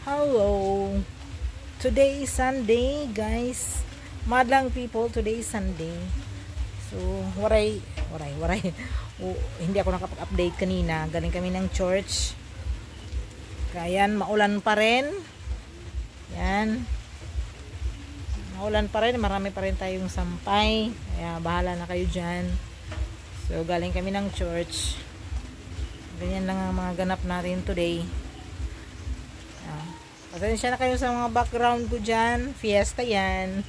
Hello. Today is Sunday, guys. Madlang people, today is Sunday. So, waray. Hindi ako nakapag-update kanina. Galing kami ng church. Kaya yan, maulan pa rin. Yan. Maulan pa rin. Marami pa rin tayong sampay. Kaya bahala na kayo dyan. So, galing kami ng church. Ganyan lang ang mga ganap natin today. Pasensya na kayo sa mga background ko dyan. Fiesta yan.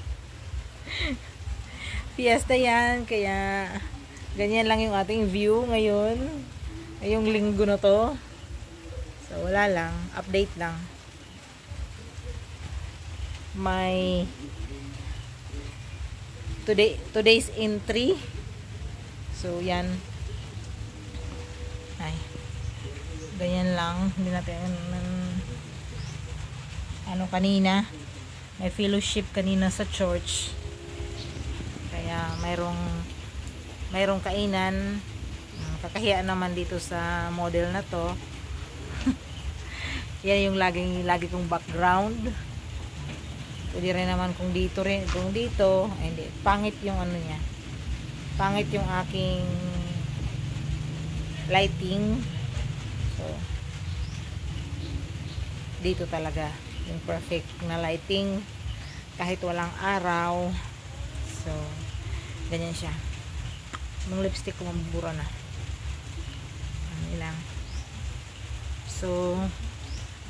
Fiesta yan. Kaya ganyan lang yung ating view ngayon. Ngayong linggo na to. So wala lang. Update lang. My today's entry. So yan. Ay. Ganyan lang. Hindi natin kanina may fellowship kanina sa church, kaya mayroong kainan. Kakahiya naman dito sa model na to. Yan yung lagi kong background. Pwede rin naman kung dito ay, hindi, pangit yung ano niya, pangit yung aking lighting. So dito talaga yung perfect na lighting kahit walang araw. So ganyan siya. Yung lipstick ko mabubura na. Ano lang. So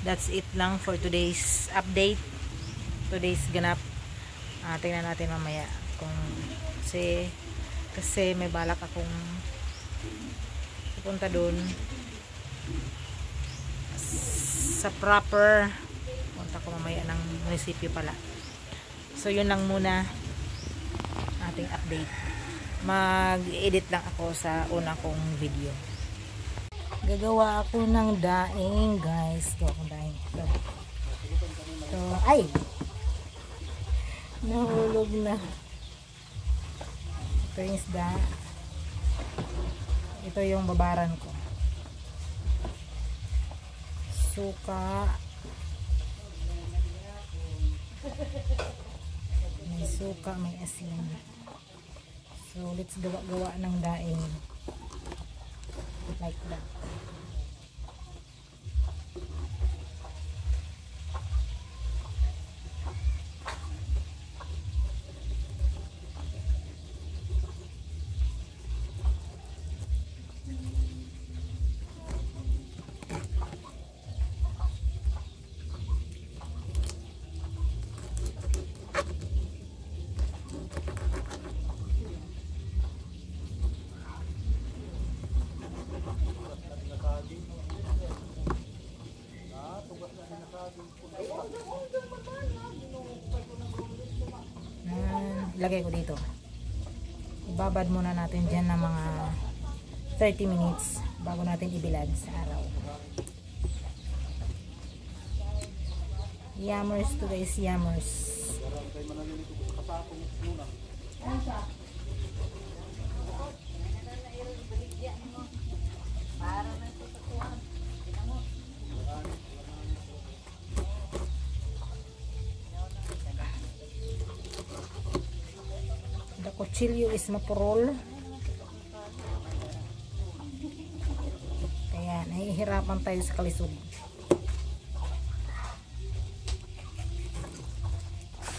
that's it lang for today's update, today's ganap. Tingnan natin mamaya kung kasi may balak akong pupunta doon sa proper. Punta ko mamaya ng munisipyo pala. So yun lang muna ating update. Mag-edit lang ako sa una kong video. Gagawa ako ng daing, guys. Gawa akong daing. Ito. Ay! Nahulog na. Ito yung isda. Ito yung babaran ko. Suka. May suka, may asin. So let's gawa ng daing like that. Lagay ko dito. Ibabad muna natin dyan ng mga 30 minutes bago natin ibilad sa araw. Yammers to guys, yammers. Kutsilyo is mapurol, kaya nahihirapan tayo sa kalisod.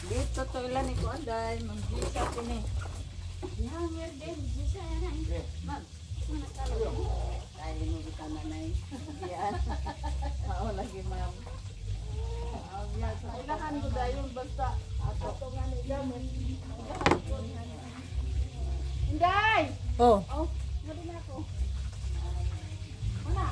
Dito to ilan ito anday mag-gisa kini hanger din gisa yan ma'am tayo mo kita nanay yan mao lagi ma'am ilahan ko dayon basta ato nga ni gamit. Inday! Oh! Oh, nari na ako. Wala!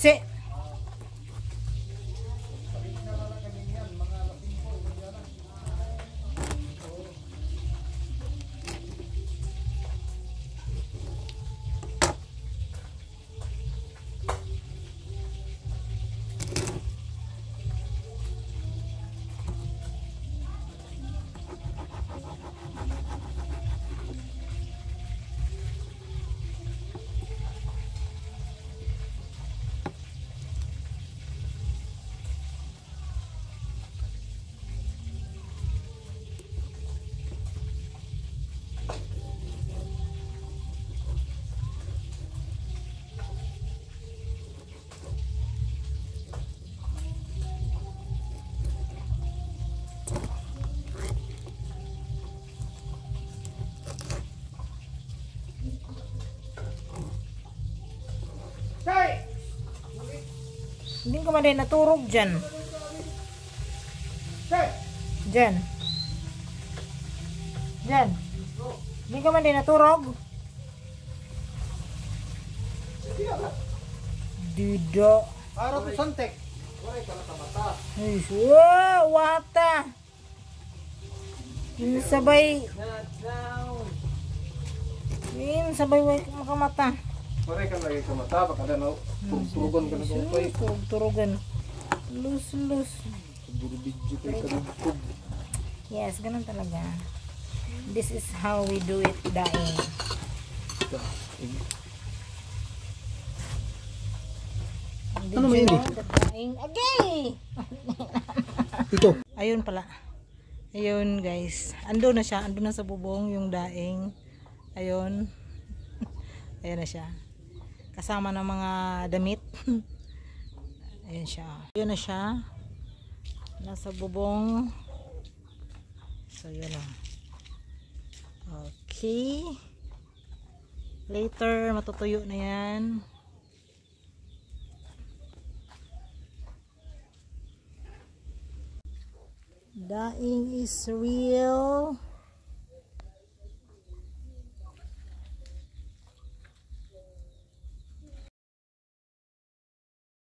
Sí. Hindi ka man din naturog dyan. Dyan. Dyan. Hindi ka man din naturog. Dida. Para to santek. Wala ka na mata. Ay, wow, wata. Yung sabay. Yung sabay makamata. Wala ka lagi ka mata. Baka na turugan ka na kumpay. Turugan. Lus. Bidyo kayo ka ng tub. Yes, ganun talaga. This is how we do it, daing. Ano mo hindi? Daing. Agay! Ito. Ayun pala. Ayun guys. Ando na siya. Ando na sa bubong yung daing. Ayun. Ayun na siya. Kasama ng mga damit. Ayun siya. Ayun na siya. Nasa bubong. So yun na. Okay. Later matutuyo na yan. Daing is real.